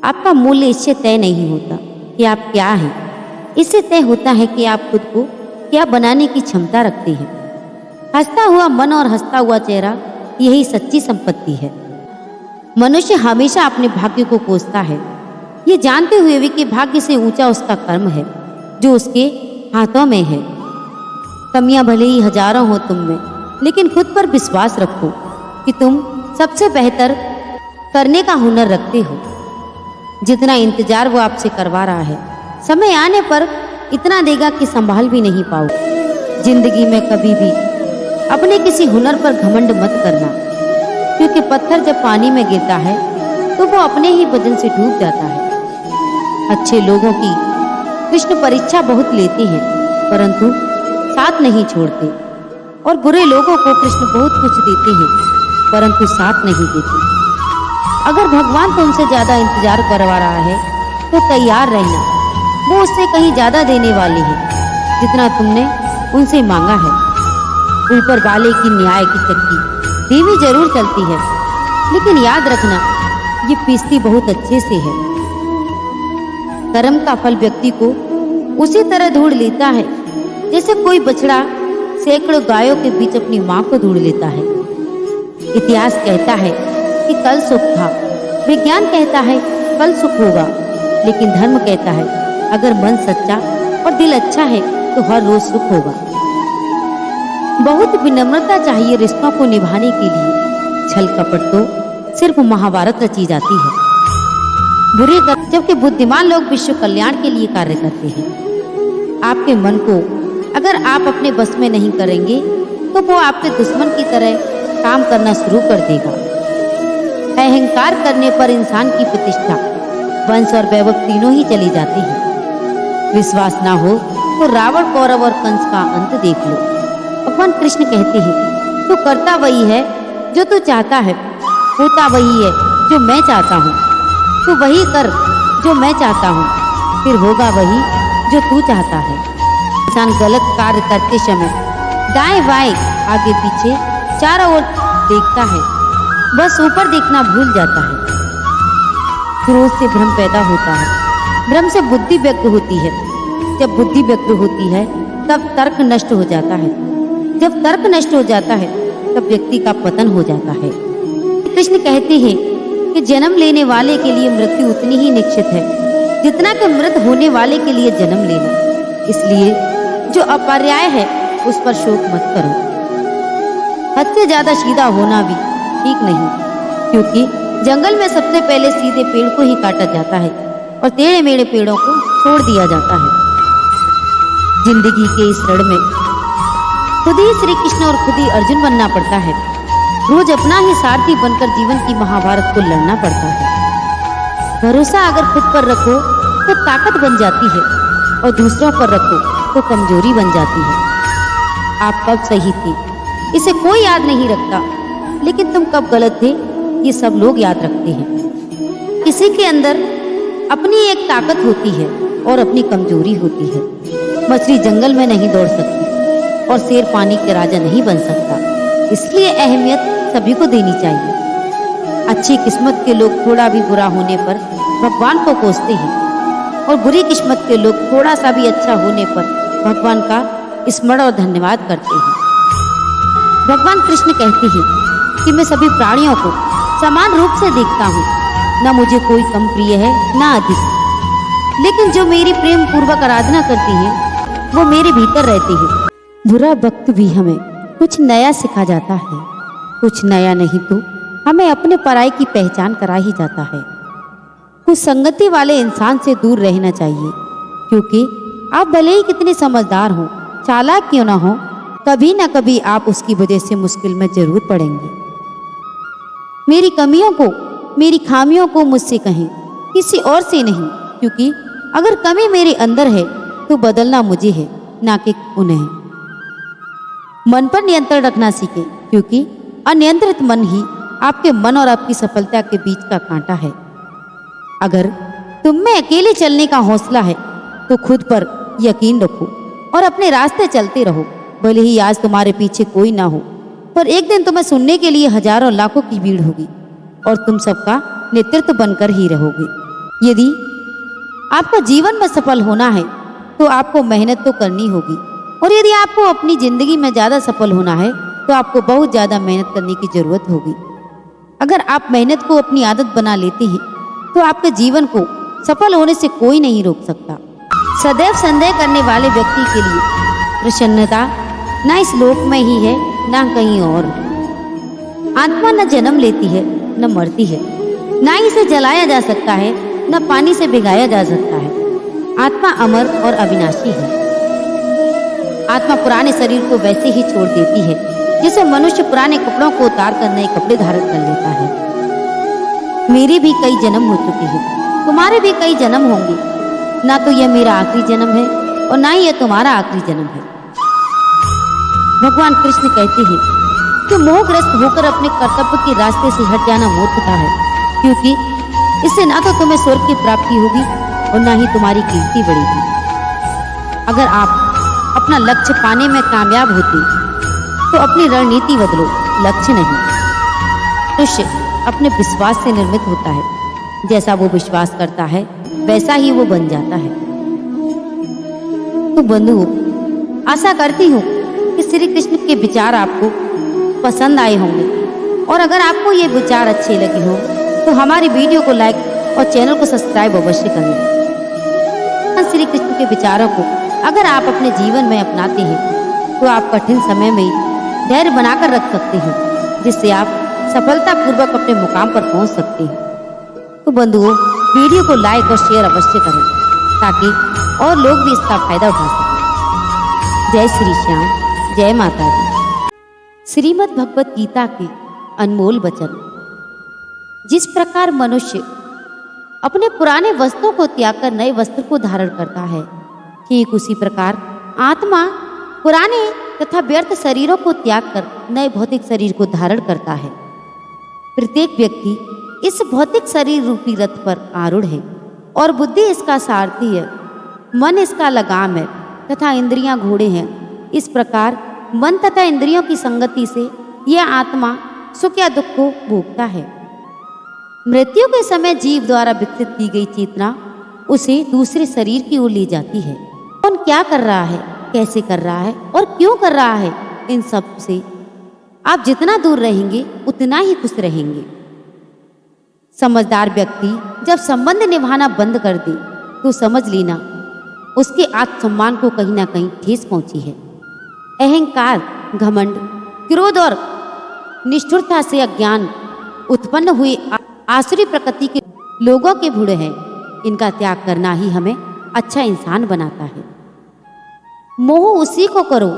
आपका मूल्य इससे तय नहीं होता कि आप क्या हैं, इससे तय होता है कि आप खुद को क्या बनाने की क्षमता रखते हैं। हंसता हुआ मन और हंसता हुआ चेहरा, यही सच्ची संपत्ति है। मनुष्य हमेशा अपने भाग्य को कोसता है, ये जानते हुए भी कि भाग्य से ऊंचा उसका कर्म है जो उसके हाथों में है। कमियां भले ही हजारों हो तुम में, लेकिन खुद पर विश्वास रखो कि तुम सबसे बेहतर करने का हुनर रखते हो। जितना इंतजार वो आपसे करवा रहा है, समय आने पर इतना देगा कि संभाल भी नहीं पाओगे। जिंदगी में कभी भी अपने किसी हुनर पर घमंड मत करना, क्योंकि पत्थर जब पानी में गिरता है तो वो अपने ही वजन से डूब जाता है। अच्छे लोगों की कृष्ण परीक्षा बहुत लेते हैं, परंतु साथ नहीं छोड़ते, और बुरे लोगों को कृष्ण बहुत कुछ देते हैं, परंतु साथ नहीं देते। अगर भगवान तुमसे ज्यादा इंतजार करवा रहा है तो तैयार रहना, वो उससे कहीं ज्यादा देने वाले हैं जितना तुमने उनसे मांगा है। ऊपर वाले की न्याय की चक्की धीमी जरूर चलती है, लेकिन याद रखना ये पीसती बहुत अच्छे से है। कर्म का फल व्यक्ति को उसी तरह ढूंढ लेता है जैसे कोई बछड़ा सैकड़ों गायों के बीच अपनी मां को ढूंढ लेता है। इतिहास कहता है कि कल सुख था, विज्ञान कहता है कल सुख होगा, लेकिन धर्म कहता है अगर मन सच्चा और दिल अच्छा है तो हर रोज सुख होगा। बहुत विनम्रता चाहिए रिश्तों को निभाने के लिए। छल कपट तो सिर्फ महाभारत रची जाती है। बुरे जबकि बुद्धिमान लोग विश्व कल्याण के लिए कार्य करते हैं। आपके मन को अगर आप अपने बस में नहीं करेंगे तो वो आपके दुश्मन की तरह काम करना शुरू कर देगा। अहंकार करने पर इंसान की प्रतिष्ठा, वंश और वैभव तीनों ही चली जाती है। विश्वास ना हो तो रावण, कौरव और कंस का अंत देख लो। भगवान कृष्ण कहते हैं तू करता वही है जो तू चाहता है, होता वही है जो मैं चाहता हूँ। तू वही कर जो मैं चाहता हूँ, फिर होगा वही जो तू चाहता है। इंसान गलत कार्य करते समय दाएं बाएं आगे पीछे चारों ओर देखता है, बस ऊपर देखना भूल जाता है। क्रोध से भ्रम पैदा होता है, भ्रम से बुद्धि व्यक्त होती है। जब बुद्धि व्यक्त होती है तब तर्क नष्ट हो जाता है। जब तर्क नष्ट हो जाता है तब व्यक्ति का पतन हो जाता है। कृष्ण कहते हैं कि जन्म लेने वाले के लिए मृत्यु उतनी ही निश्चित है जितना कि मृत होने वाले के लिए जन्म लेना। इसलिए जो अपर्याय है उस पर शोक मत करो। हद से ज्यादा सीधा होना भी ठीक नहीं, क्योंकि जंगल में सबसे पहले सीधे पेड़ को ही काटा जाता है और टेढ़े मेढ़े पेड़ों को छोड़ दिया जाता है। जिंदगी के इस रण में खुद ही श्री कृष्ण और खुद ही अर्जुन बनना पड़ता है। रोज अपना ही सारथी बनकर जीवन की महाभारत को लड़ना पड़ता है। भरोसा अगर खुद पर रखो तो ताकत बन जाती है, और दूसरों पर रखो तो कमजोरी बन जाती है। आप कब सही थे इसे कोई याद नहीं रखता, लेकिन तुम कब गलत थे ये सब लोग याद रखते हैं। किसी के अंदर अपनी एक ताकत होती है और अपनी कमजोरी होती है। मछली जंगल में नहीं दौड़ सकती और शेर पानी के राजा नहीं बन सकता, इसलिए अहमियत सभी को देनी चाहिए। अच्छी किस्मत के लोग थोड़ा भी बुरा होने पर भगवान को कोसते हैं, और बुरी किस्मत के लोग थोड़ा सा भी अच्छा होने पर भगवान का स्मरण और धन्यवाद करते हैं। भगवान कृष्ण कहते हैं कि मैं सभी प्राणियों को समान रूप से देखता हूँ, न मुझे कोई कम प्रिय है न अधिक, लेकिन जो मेरी प्रेम पूर्वक आराधना करती हैं वो मेरे भीतर रहते हैं। बुरा वक्त भी हमें कुछ नया सिखा जाता है, कुछ नया नहीं तो हमें अपने पराई की पहचान करा ही जाता है। कुछ संगति वाले इंसान से दूर रहना चाहिए, क्योंकि आप भले ही कितने समझदार हो, चालाक क्यों ना हो, कभी ना कभी आप उसकी वजह से मुश्किल में जरूर पड़ेंगे। मेरी कमियों को, मेरी खामियों को मुझसे कहें, किसी और से नहीं, क्योंकि अगर कमी मेरे अंदर है तो बदलना मुझे है, ना कि उन्हें। मन पर नियंत्रण रखना सीखें, क्योंकि अनियंत्रित मन ही आपके मन और आपकी सफलता के बीच का कांटा है। अगर तुम में अकेले चलने का हौसला है तो खुद पर यकीन रखो और अपने रास्ते चलते रहो। भले ही आज तुम्हारे पीछे कोई ना हो, पर एक दिन तुम्हें सुनने के लिए हजारों लाखों की भीड़ होगी और तुम सबका नेतृत्व बनकर ही रहोगे। यदि आपको जीवन में सफल होना है तो आपको मेहनत तो करनी होगी, और यदि आपको अपनी जिंदगी में ज़्यादा सफल होना है तो आपको बहुत ज़्यादा मेहनत करने की जरूरत होगी। अगर आप मेहनत को अपनी आदत बना लेते हैं तो आपके जीवन को सफल होने से कोई नहीं रोक सकता। सदैव संदेह करने वाले व्यक्ति के लिए प्रसन्नता न इस लोक में ही है न कहीं और। आत्मा न जन्म लेती है न मरती है, न इसे जलाया जा सकता है न पानी से भिगाया जा सकता है। आत्मा अमर और अविनाशी है। आत्मा पुराने शरीर को वैसे ही छोड़ देती है जैसे मनुष्य पुराने कपड़ों को उतार कर नए कपड़े धारण कर लेता है। मेरे भी कई जन्म हो चुके हैं, तुम्हारे भी कई जन्म होंगे। ना तो यह मेरा आखिरी जन्म है और ना ही यह तुम्हारा आखिरी जन्म है। भगवान कृष्ण कहते हैं कि मोहग्रस्त होकर अपने कर्तव्य के रास्ते से हट जाना मूर्खता है, क्योंकि इससे ना तो तुम्हें स्वर्ग की प्राप्ति होगी और ना ही तुम्हारी कीर्ति बढ़ेगी। अगर आप अपना लक्ष्य पाने में कामयाब होते तो अपनी रणनीति बदलो, लक्ष्य नहीं। मनुष्य अपने विश्वास से निर्मित होता है। जैसा वो विश्वास करता है वैसा ही वो बन जाता है। तो बंधुओं, आशा करती हूँ कि श्री कृष्ण के विचार आपको पसंद आए होंगे, और अगर आपको ये विचार अच्छे लगे हो तो हमारी वीडियो को लाइक और चैनल को सब्सक्राइब अवश्य करें। श्री कृष्ण के विचारों को अगर आप अपने जीवन में अपनाते हैं तो आप कठिन समय में धैर्य बनाकर रख सकते हैं, जिससे आप सफलतापूर्वक अपने मुकाम पर पहुंच सकते हैं। तो बंधुओं, वीडियो को लाइक और शेयर अवश्य करें ताकि और लोग भी इसका फायदा उठा सकें। जय श्री श्याम, जय माता दी। श्रीमद् भगवत गीता के अनमोल वचन। जिस प्रकार मनुष्य अपने पुराने वस्त्रों को त्याग कर नए वस्त्र को धारण करता है, ठीक उसी प्रकार आत्मा पुराने तथा व्यर्थ शरीरों को त्याग कर नए भौतिक शरीर को धारण करता है। प्रत्येक व्यक्ति इस भौतिक शरीर रूपी रथ पर आरूढ़ है और बुद्धि इसका सारथी है, मन इसका लगाम है तथा इंद्रियां घोड़े हैं। इस प्रकार मन तथा इंद्रियों की संगति से यह आत्मा सुख या दुख को भोगता है। मृत्यु के समय जीव द्वारा विकसित की गई चेतना उसे दूसरे शरीर की ओर ले जाती है। कौन क्या कर रहा है, कैसे कर रहा है और क्यों कर रहा है, इन सब से आप जितना दूर रहेंगे उतना ही खुश रहेंगे। समझदार व्यक्ति जब संबंध निभाना बंद कर दे तो समझ लेना उसके आत्मसम्मान को कहीं ना कहीं ठेस पहुंची है। अहंकार, घमंड, क्रोध और निष्ठुरता से अज्ञान उत्पन्न हुए आसुरी प्रकृति के लोगों के भूड़े हैं। इनका त्याग करना ही हमें अच्छा इंसान बनाता है। मोह उसी को करो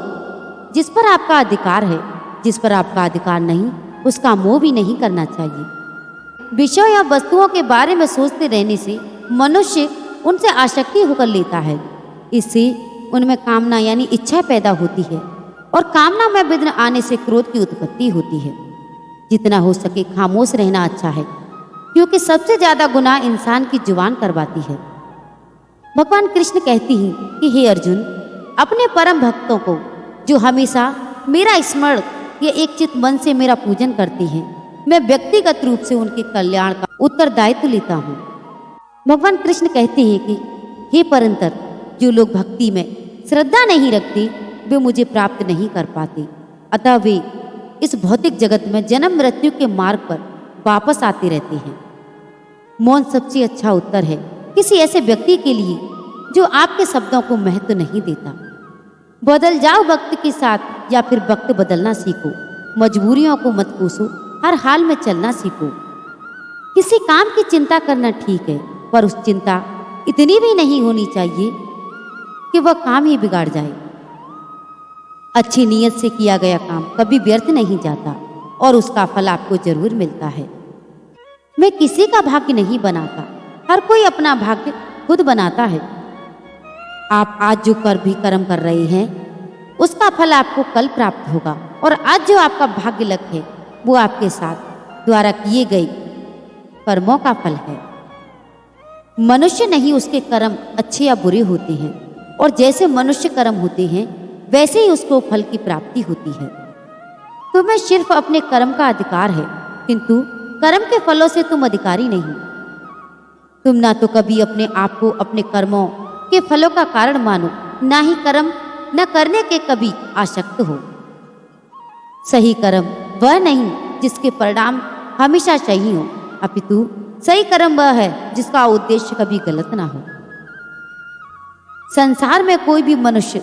जिस पर आपका अधिकार है, जिस पर आपका अधिकार नहीं उसका मोह भी नहीं करना चाहिए। विषयों या वस्तुओं के बारे में सोचते रहने से मनुष्य उनसे आसक्ति होकर लेता है। इससे उनमें कामना यानी इच्छा पैदा होती है और कामना में विघ्न आने से क्रोध की उत्पत्ति होती है। जितना हो सके खामोश रहना अच्छा है, क्योंकि सबसे ज्यादा गुनाह इंसान की जुबान करवाती है। भगवान कृष्ण कहती हैं कि हे अर्जुन, अपने परम भक्तों को जो हमेशा मेरा स्मरण या एक चित मन से मेरा पूजन करते हैं, मैं व्यक्तिगत रूप से उनके कल्याण का उत्तरदायित्व लेता हूँ। भगवान कृष्ण कहते हैं कि हे परंतर, जो लोग भक्ति में श्रद्धा नहीं रखते वे मुझे प्राप्त नहीं कर पाते, अतः वे इस भौतिक जगत में जन्म मृत्यु के मार्ग पर वापस आते रहते हैं। मौन सबसे अच्छा उत्तर है किसी ऐसे व्यक्ति के लिए जो आपके शब्दों को महत्व नहीं देता। बदल जाओ वक्त के साथ या फिर वक्त बदलना सीखो। मजबूरियों को मत कोसो, हर हाल में चलना सीखो। किसी काम की चिंता करना ठीक है, पर उस चिंता इतनी भी नहीं होनी चाहिए कि वह काम ही बिगाड़ जाए। अच्छी नीयत से किया गया काम कभी व्यर्थ नहीं जाता और उसका फल आपको जरूर मिलता है। मैं किसी का भाग्य नहीं बनाता, हर कोई अपना भाग्य खुद बनाता है। आप आज जो कर्म कर रहे हैं उसका फल आपको कल प्राप्त होगा, और आज जो आपका भाग्य लक है वो आपके साथ द्वारा किए गए कर्मों का फल है। मनुष्य नहीं उसके कर्म अच्छे या बुरे होते हैं, और जैसे मनुष्य कर्म होते हैं वैसे ही उसको फल की प्राप्ति होती है। तुम्हें सिर्फ अपने कर्म का अधिकार है, किंतु कर्म के फलों से तुम अधिकारी नहीं। तुम ना तो कभी अपने आप को अपने कर्मों के फलों का कारण मानो, ना ही कर्म न करने के कभी आसक्त हो। सही कर्म वह नहीं जिसके परिणाम हमेशा सही हो, अपितु सही कर्म वह है जिसका उद्देश्य कभी गलत ना हो। संसार में कोई भी मनुष्य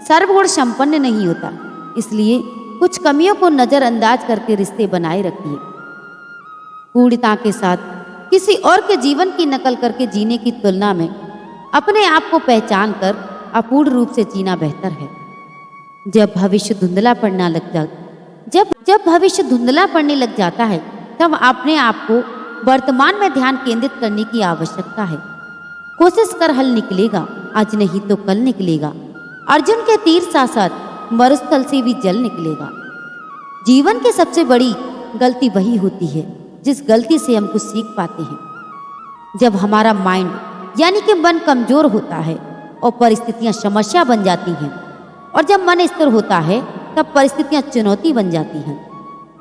सर्वगुण संपन्न नहीं होता, इसलिए कुछ कमियों को नजरअंदाज करके रिश्ते बनाए रखिए। पूर्णता के साथ किसी और के जीवन की नकल करके जीने की तुलना में अपने आप को पहचान कर अपूर्ण रूप से जीना बेहतर है। जब भविष्य धुंधला पड़ने लग जाता है तब अपने आप को वर्तमान में ध्यान केंद्रित करने की आवश्यकता है। कोशिश कर हल निकलेगा, आज नहीं तो कल निकलेगा। अर्जुन के तीर साथ साथ मरुस्थल से भी जल निकलेगा। जीवन की सबसे बड़ी गलती वही होती है जिस गलती से हम कुछ सीख पाते हैं। जब हमारा माइंड यानी कि मन कमजोर होता है और परिस्थितियां समस्या बन जाती हैं, और जब मन स्थिर होता है तब परिस्थितियां चुनौती बन जाती हैं।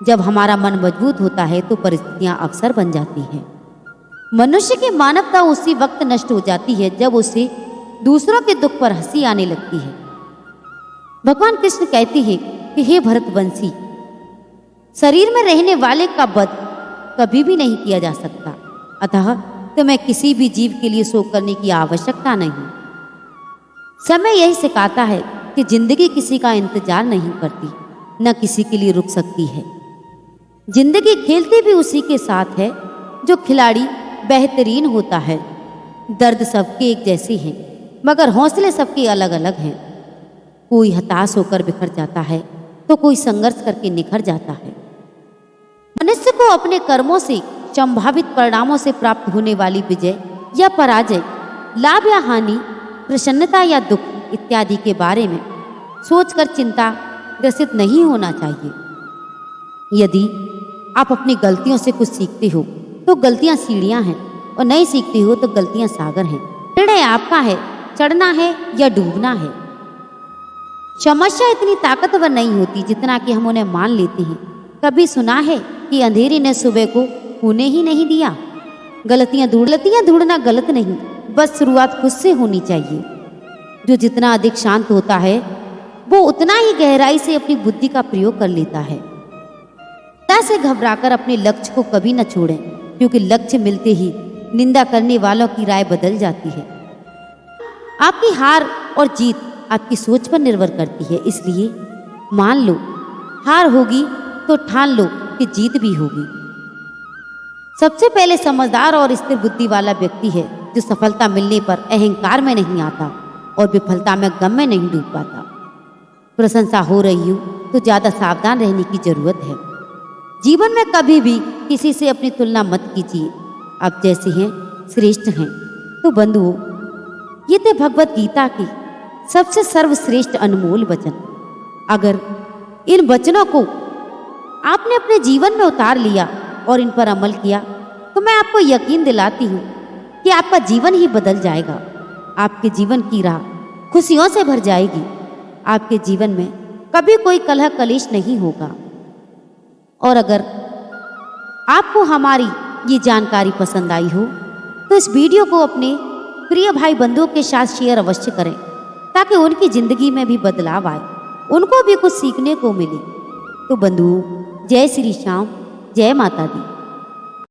जब हमारा मन मजबूत होता है तो परिस्थितियां अवसर बन जाती हैं। मनुष्य की मानवता उसी वक्त नष्ट हो जाती है जब उसे दूसरों के दुख पर हंसी आने लगती है। भगवान कृष्ण कहते हैं कि हे भरतवंशी, शरीर में रहने वाले का वध कभी भी नहीं किया जा सकता, अतः तुम्हें किसी भी जीव के लिए शोक करने की आवश्यकता नहीं। समय यही सिखाता है कि जिंदगी किसी का इंतजार नहीं करती, न किसी के लिए रुक सकती है। जिंदगी खेलती भी उसी के साथ है जो खिलाड़ी बेहतरीन होता है। दर्द सबके एक जैसे हैं, मगर हौसले सबके अलग अलग हैं। कोई हताश होकर बिखर जाता है तो कोई संघर्ष करके निखर जाता है। मनुष्य को अपने कर्मों से संभावित परिणामों से प्राप्त होने वाली विजय या पराजय, लाभ या हानि, प्रसन्नता या दुख इत्यादि के बारे में सोचकर चिंता ग्रसित नहीं होना चाहिए। यदि आप अपनी गलतियों से कुछ सीखते हो तो गलतियां सीढ़ियां हैं, और नहीं सीखते हो तो गलतियां सागर हैं। निर्णय आपका है, चढ़ना है या डूबना है। समस्या इतनी ताकतवर नहीं होती जितना कि हम उन्हें मान लेते हैं। कभी सुना है कि अंधेरे ने सुबह को होने ही नहीं दिया। गलतियां ढूंढना गलत नहीं, बस शुरुआत खुद से होनी चाहिए। जो जितना अधिक शांत होता है वो उतना ही गहराई से अपनी बुद्धि का प्रयोग कर लेता है। से घबराकर अपने लक्ष्य को कभी न छोड़ें, क्योंकि लक्ष्य मिलते ही निंदा करने वालों की राय बदल जाती है। आपकी हार और जीत आपकी सोच पर निर्भर करती है, इसलिए मान लो हार होगी तो ठान लो कि जीत भी होगी। सबसे पहले समझदार और स्थिर बुद्धि वाला व्यक्ति है जो सफलता मिलने पर अहंकार में नहीं आता और विफलता में गम में नहीं डूब पाता। प्रशंसा हो रही हो तो ज्यादा सावधान रहने की जरूरत है। जीवन में कभी भी किसी से अपनी तुलना मत कीजिए। आप जैसे हैं श्रेष्ठ हैं। तो बंधुओं, ये थे भगवत गीता के सबसे सर्वश्रेष्ठ अनमोल वचन। अगर इन वचनों को आपने अपने जीवन में उतार लिया और इन पर अमल किया तो मैं आपको यकीन दिलाती हूँ कि आपका जीवन ही बदल जाएगा। आपके जीवन की राह खुशियों से भर जाएगी। आपके जीवन में कभी कोई कलह कलेश नहीं होगा। और अगर आपको हमारी ये जानकारी पसंद आई हो तो इस वीडियो को अपने प्रिय भाई बंधुओं के साथ शेयर अवश्य करें, ताकि उनकी जिंदगी में भी बदलाव आए, उनको भी कुछ सीखने को मिले। तो बंधुओं, जय श्री श्याम, जय माता दी।